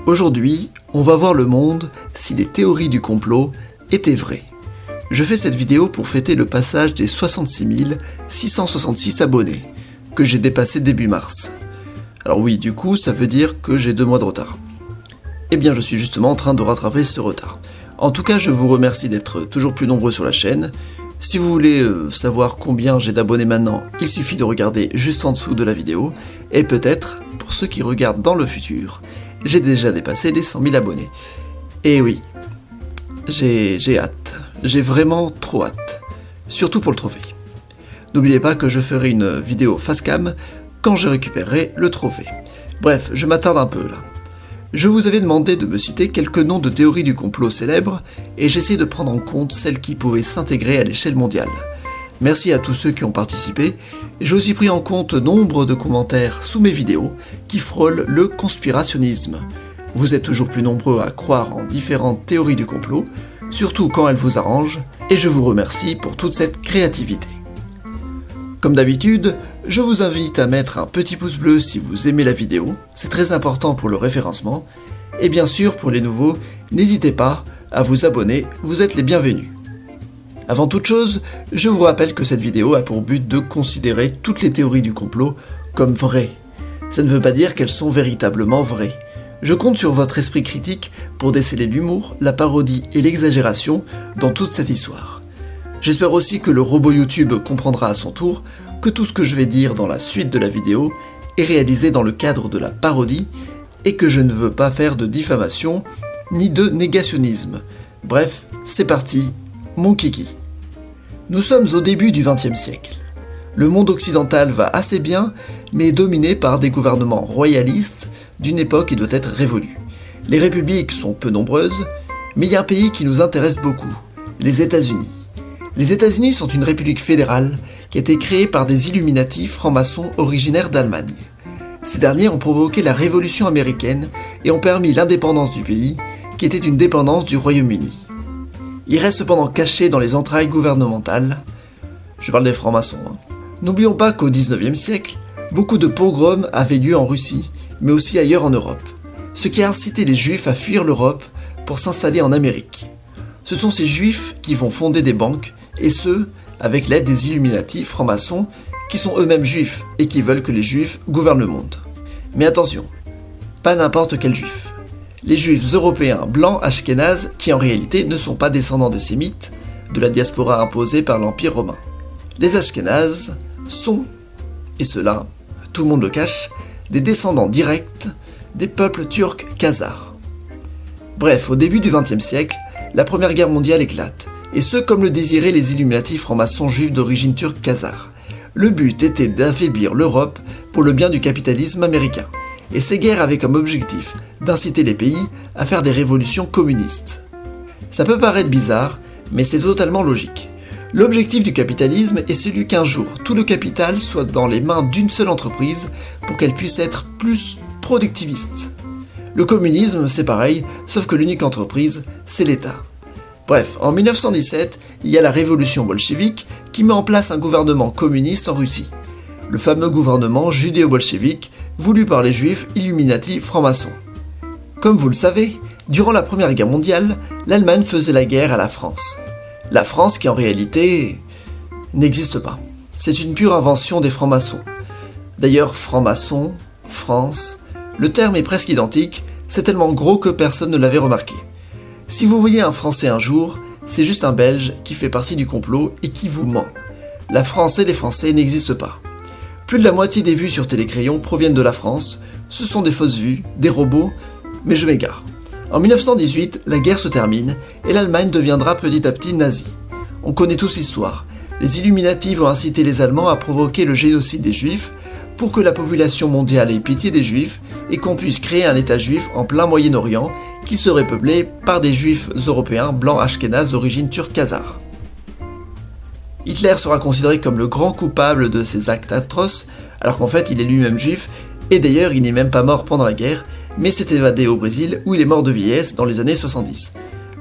Aujourd'hui, on va voir le monde si les théories du complot étaient vraies. Je fais cette vidéo pour fêter le passage des 66 666 abonnés, que j'ai dépassé début mars. Alors oui, du coup, ça veut dire que j'ai 2 mois de retard. Eh bien, je suis justement en train de rattraper ce retard. En tout cas, je vous remercie d'être toujours plus nombreux sur la chaîne. Si vous voulez savoir combien j'ai d'abonnés maintenant, il suffit de regarder juste en dessous de la vidéo. Et peut-être, pour ceux qui regardent dans le futur, j'ai déjà dépassé les 100 000 abonnés. Et oui, j'ai hâte. J'ai vraiment trop hâte. Surtout pour le trophée. N'oubliez pas que je ferai une vidéo face cam quand je récupérerai le trophée. Bref, je m'attarde un peu là. Je vous avais demandé de me citer quelques noms de théories du complot célèbres et j'essaie de prendre en compte celles qui pouvaient s'intégrer à l'échelle mondiale. Merci à tous ceux qui ont participé. J'ai aussi pris en compte nombre de commentaires sous mes vidéos qui frôlent le conspirationnisme. Vous êtes toujours plus nombreux à croire en différentes théories du complot, surtout quand elles vous arrangent, et je vous remercie pour toute cette créativité. Comme d'habitude, je vous invite à mettre un petit pouce bleu si vous aimez la vidéo, c'est très important pour le référencement, et bien sûr pour les nouveaux, n'hésitez pas à vous abonner, vous êtes les bienvenus. Avant toute chose, je vous rappelle que cette vidéo a pour but de considérer toutes les théories du complot comme vraies. Ça ne veut pas dire qu'elles sont véritablement vraies. Je compte sur votre esprit critique pour déceler l'humour, la parodie et l'exagération dans toute cette histoire. J'espère aussi que le robot YouTube comprendra à son tour que tout ce que je vais dire dans la suite de la vidéo est réalisé dans le cadre de la parodie et que je ne veux pas faire de diffamation ni de négationnisme. Bref, c'est parti, mon kiki. Nous sommes au début du XXe siècle. Le monde occidental va assez bien, mais est dominé par des gouvernements royalistes d'une époque qui doit être révolue. Les républiques sont peu nombreuses, mais il y a un pays qui nous intéresse beaucoup, les États-Unis. Les États-Unis sont une république fédérale qui a été créée par des Illuminati francs-maçons originaires d'Allemagne. Ces derniers ont provoqué la Révolution américaine et ont permis l'indépendance du pays, qui était une dépendance du Royaume-Uni. Ils restent cependant cachés dans les entrailles gouvernementales. Je parle des francs-maçons. N'oublions pas qu'au XIXe siècle, beaucoup de pogroms avaient lieu en Russie, mais aussi ailleurs en Europe, ce qui a incité les Juifs à fuir l'Europe pour s'installer en Amérique. Ce sont ces Juifs qui vont fonder des banques, et ce, avec l'aide des Illuminati francs-maçons, qui sont eux-mêmes Juifs et qui veulent que les Juifs gouvernent le monde. Mais attention, pas n'importe quel Juif. Les Juifs européens blancs ashkénazes qui en réalité ne sont pas descendants des Sémites, de la diaspora imposée par l'Empire romain. Les Ashkénazes sont, et cela, tout le monde le cache, des descendants directs des peuples turcs khazars. Bref, au début du XXe siècle, la Première Guerre mondiale éclate, et ce comme le désiraient les Illuminati francs-maçons juifs d'origine turque khazare. Le but était d'affaiblir l'Europe pour le bien du capitalisme américain, et ces guerres avaient comme objectif d'inciter les pays à faire des révolutions communistes. Ça peut paraître bizarre, mais c'est totalement logique. L'objectif du capitalisme est celui qu'un jour, tout le capital soit dans les mains d'une seule entreprise pour qu'elle puisse être plus productiviste. Le communisme, c'est pareil, sauf que l'unique entreprise, c'est l'État. Bref, en 1917, il y a la révolution bolchevique qui met en place un gouvernement communiste en Russie. Le fameux gouvernement judéo-bolchevique voulu par les juifs Illuminati francs-maçons. Comme vous le savez, durant la Première Guerre mondiale, l'Allemagne faisait la guerre à la France. La France qui en réalité n'existe pas. C'est une pure invention des francs-maçons. D'ailleurs, franc-maçon, France, le terme est presque identique, c'est tellement gros que personne ne l'avait remarqué. Si vous voyez un Français un jour, c'est juste un Belge qui fait partie du complot et qui vous ment. La France et les Français n'existent pas. Plus de la moitié des vues sur Télécrayon proviennent de la France, ce sont des fausses vues, des robots, mais je m'égare. En 1918, la guerre se termine et l'Allemagne deviendra petit à petit nazie. On connaît tous l'histoire. Les Illuminati vont inciter les Allemands à provoquer le génocide des Juifs pour que la population mondiale ait pitié des Juifs et qu'on puisse créer un État juif en plein Moyen-Orient qui serait peuplé par des Juifs européens blancs ashkénazes d'origine turque khazare. Hitler sera considéré comme le grand coupable de ces actes atroces, alors qu'en fait il est lui-même juif, et d'ailleurs il n'est même pas mort pendant la guerre, mais s'est évadé au Brésil où il est mort de vieillesse dans les années 70.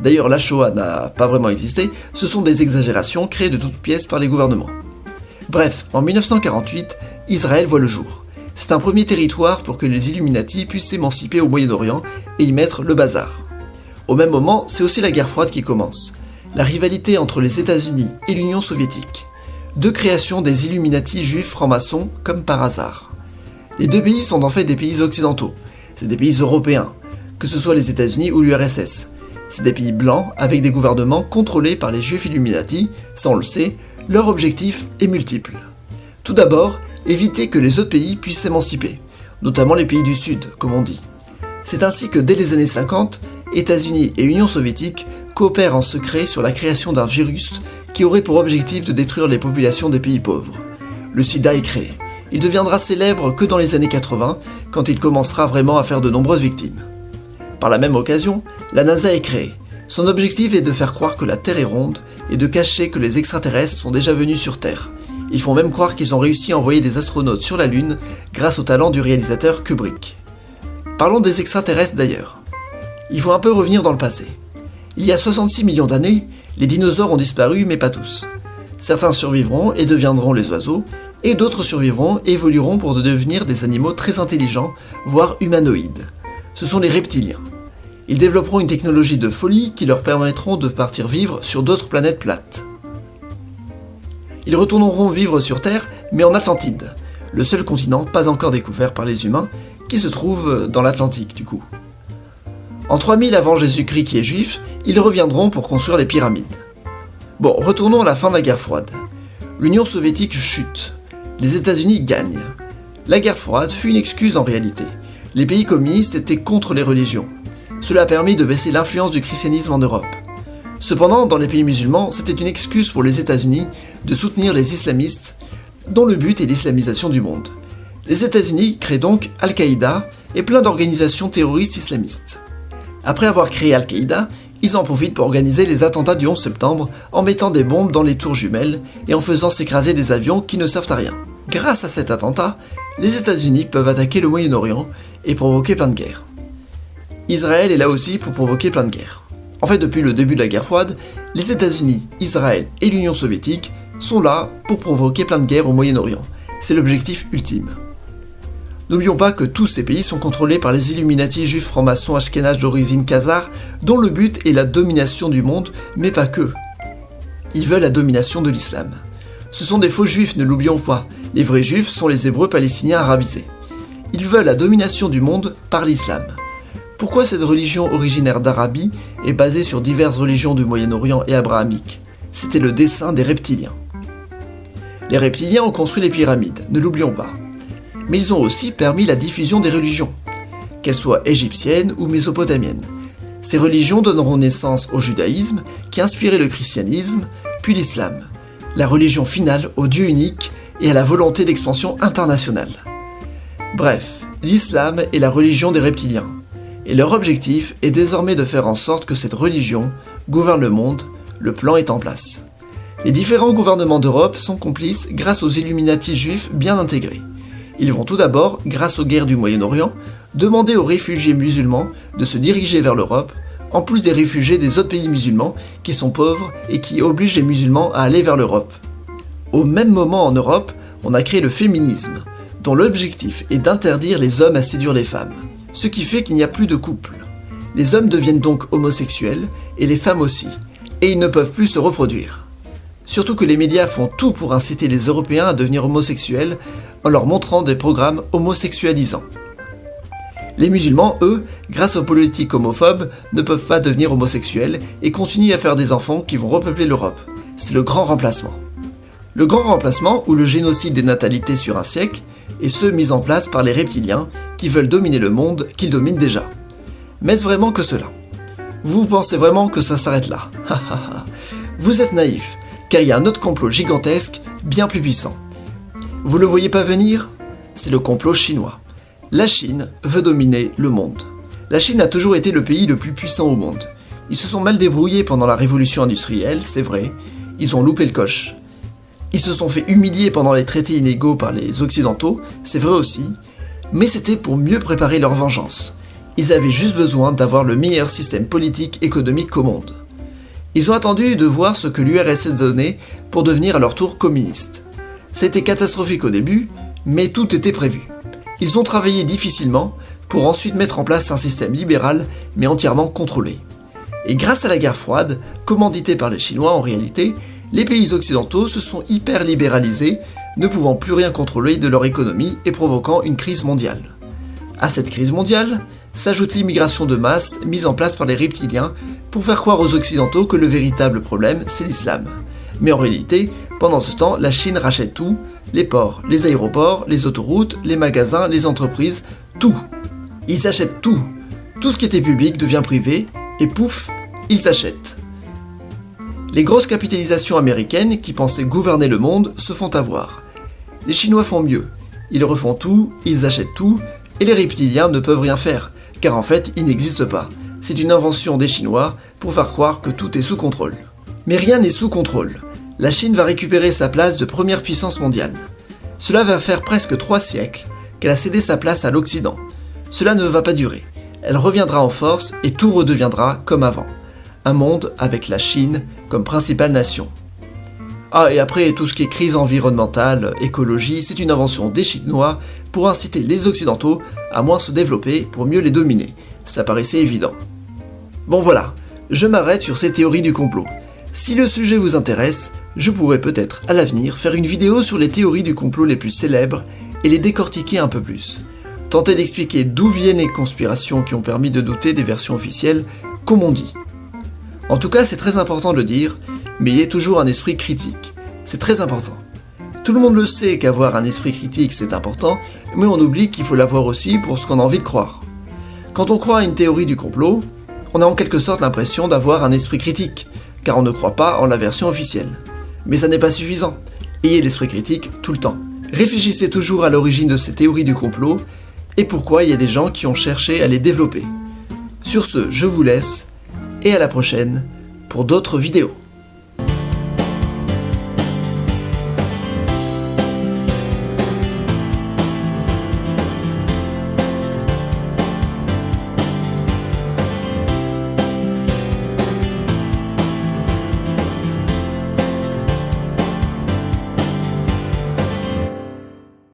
D'ailleurs la Shoah n'a pas vraiment existé, ce sont des exagérations créées de toutes pièces par les gouvernements. Bref, en 1948, Israël voit le jour. C'est un premier territoire pour que les Illuminati puissent s'émanciper au Moyen-Orient et y mettre le bazar. Au même moment, c'est aussi la guerre froide qui commence. La rivalité entre les États-Unis et l'Union soviétique. Deux créations des Illuminati juifs francs-maçons comme par hasard. Les deux pays sont en fait des pays occidentaux. C'est des pays européens, que ce soit les États-Unis ou l'URSS. C'est des pays blancs avec des gouvernements contrôlés par les juifs Illuminati, ça on le sait, leur objectif est multiple. Tout d'abord, éviter que les autres pays puissent s'émanciper, notamment les pays du Sud, comme on dit. C'est ainsi que dès les années 50, États-Unis et Union soviétique coopèrent en secret sur la création d'un virus qui aurait pour objectif de détruire les populations des pays pauvres. Le sida est créé. Il deviendra célèbre que dans les années 80, quand il commencera vraiment à faire de nombreuses victimes. Par la même occasion, la NASA est créée. Son objectif est de faire croire que la Terre est ronde et de cacher que les extraterrestres sont déjà venus sur Terre. Ils font même croire qu'ils ont réussi à envoyer des astronautes sur la Lune grâce au talent du réalisateur Kubrick. Parlons des extraterrestres d'ailleurs. Il faut un peu revenir dans le passé. Il y a 66 millions d'années, les dinosaures ont disparu mais pas tous. Certains survivront et deviendront les oiseaux, et d'autres survivront et évolueront pour devenir des animaux très intelligents, voire humanoïdes. Ce sont les reptiliens. Ils développeront une technologie de folie qui leur permettront de partir vivre sur d'autres planètes plates. Ils retourneront vivre sur Terre, mais en Atlantide, le seul continent pas encore découvert par les humains, qui se trouve dans l'Atlantique du coup. En 3000 avant Jésus-Christ qui est juif, ils reviendront pour construire les pyramides. Bon, retournons à la fin de la guerre froide. L'Union soviétique chute. Les États-Unis gagnent. La guerre froide fut une excuse en réalité. Les pays communistes étaient contre les religions. Cela a permis de baisser l'influence du christianisme en Europe. Cependant, dans les pays musulmans, c'était une excuse pour les États-Unis de soutenir les islamistes, dont le but est l'islamisation du monde. Les États-Unis créent donc Al-Qaïda et plein d'organisations terroristes islamistes. Après avoir créé Al-Qaïda, ils en profitent pour organiser les attentats du 11 septembre en mettant des bombes dans les tours jumelles et en faisant s'écraser des avions qui ne servent à rien. Grâce à cet attentat, les États-Unis peuvent attaquer le Moyen-Orient et provoquer plein de guerres. Israël est là aussi pour provoquer plein de guerres. En fait, depuis le début de la guerre froide, les États-Unis, Israël et l'Union soviétique sont là pour provoquer plein de guerres au Moyen-Orient. C'est l'objectif ultime. N'oublions pas que tous ces pays sont contrôlés par les Illuminati juifs francs-maçons ashkénazes d'origine khazare, dont le but est la domination du monde, mais pas que. Ils veulent la domination de l'islam. Ce sont des faux juifs, ne l'oublions pas. Les vrais juifs sont les Hébreux palestiniens arabisés. Ils veulent la domination du monde par l'islam. Pourquoi cette religion originaire d'Arabie est basée sur diverses religions du Moyen-Orient et abrahamiques? C'était le dessein des reptiliens. Les reptiliens ont construit les pyramides, ne l'oublions pas. Mais ils ont aussi permis la diffusion des religions, qu'elles soient égyptiennes ou mésopotamiennes. Ces religions donneront naissance au judaïsme, qui a inspiré le christianisme, puis l'islam, la religion finale au Dieu unique et à la volonté d'expansion internationale. Bref, l'islam est la religion des reptiliens, et leur objectif est désormais de faire en sorte que cette religion gouverne le monde, le plan est en place. Les différents gouvernements d'Europe sont complices grâce aux Illuminati juifs bien intégrés. Ils vont tout d'abord, grâce aux guerres du Moyen-Orient, demander aux réfugiés musulmans de se diriger vers l'Europe, en plus des réfugiés des autres pays musulmans qui sont pauvres et qui obligent les musulmans à aller vers l'Europe. Au même moment en Europe, on a créé le féminisme, dont l'objectif est d'interdire les hommes à séduire les femmes, ce qui fait qu'il n'y a plus de couple. Les hommes deviennent donc homosexuels, et les femmes aussi, et ils ne peuvent plus se reproduire. Surtout que les médias font tout pour inciter les Européens à devenir homosexuels en leur montrant des programmes homosexualisants. Les musulmans, eux, grâce aux politiques homophobes, ne peuvent pas devenir homosexuels et continuent à faire des enfants qui vont repeupler l'Europe. C'est le grand remplacement. Le grand remplacement, ou le génocide des natalités sur un siècle, est ceux mis en place par les reptiliens qui veulent dominer le monde qu'ils dominent déjà. Mais est-ce vraiment que cela? Vous pensez vraiment que ça s'arrête là? Vous êtes naïfs, car il y a un autre complot gigantesque, bien plus puissant. Vous le voyez pas venir? C'est le complot chinois. La Chine veut dominer le monde. La Chine a toujours été le pays le plus puissant au monde. Ils se sont mal débrouillés pendant la révolution industrielle, c'est vrai. Ils ont loupé le coche. Ils se sont fait humilier pendant les traités inégaux par les Occidentaux, c'est vrai aussi. Mais c'était pour mieux préparer leur vengeance. Ils avaient juste besoin d'avoir le meilleur système politique économique au monde. Ils ont attendu de voir ce que l'URSS donnait pour devenir à leur tour communiste. Ça a été catastrophique au début, mais tout était prévu. Ils ont travaillé difficilement pour ensuite mettre en place un système libéral mais entièrement contrôlé. Et grâce à la guerre froide, commanditée par les Chinois en réalité, les pays occidentaux se sont hyper libéralisés, ne pouvant plus rien contrôler de leur économie et provoquant une crise mondiale. À cette crise mondiale, s'ajoute l'immigration de masse mise en place par les reptiliens pour faire croire aux occidentaux que le véritable problème c'est l'islam. Mais en réalité, pendant ce temps, la Chine rachète tout, les ports, les aéroports, les autoroutes, les magasins, les entreprises, tout. Ils achètent tout. Tout ce qui était public devient privé, et pouf, ils achètent. Les grosses capitalisations américaines qui pensaient gouverner le monde se font avoir. Les Chinois font mieux. Ils refont tout, ils achètent tout, et les reptiliens ne peuvent rien faire, car en fait, ils n'existent pas. C'est une invention des Chinois pour faire croire que tout est sous contrôle. Mais rien n'est sous contrôle. La Chine va récupérer sa place de première puissance mondiale. Cela va faire presque 3 siècles qu'elle a cédé sa place à l'Occident. Cela ne va pas durer. Elle reviendra en force et tout redeviendra comme avant. Un monde avec la Chine comme principale nation. Ah, et après, tout ce qui est crise environnementale, écologie, c'est une invention des Chinois pour inciter les Occidentaux à moins se développer pour mieux les dominer. Ça paraissait évident. Bon voilà, je m'arrête sur ces théories du complot. Si le sujet vous intéresse, je pourrais peut-être à l'avenir faire une vidéo sur les théories du complot les plus célèbres et les décortiquer un peu plus. Tenter d'expliquer d'où viennent les conspirations qui ont permis de douter des versions officielles, comme on dit. En tout cas, c'est très important de le dire, mais ayez toujours un esprit critique. C'est très important. Tout le monde le sait qu'avoir un esprit critique c'est important, mais on oublie qu'il faut l'avoir aussi pour ce qu'on a envie de croire. Quand on croit à une théorie du complot, on a en quelque sorte l'impression d'avoir un esprit critique, car on ne croit pas en la version officielle. Mais ça n'est pas suffisant. Ayez l'esprit critique tout le temps. Réfléchissez toujours à l'origine de ces théories du complot et pourquoi il y a des gens qui ont cherché à les développer. Sur ce, je vous laisse et à la prochaine pour d'autres vidéos.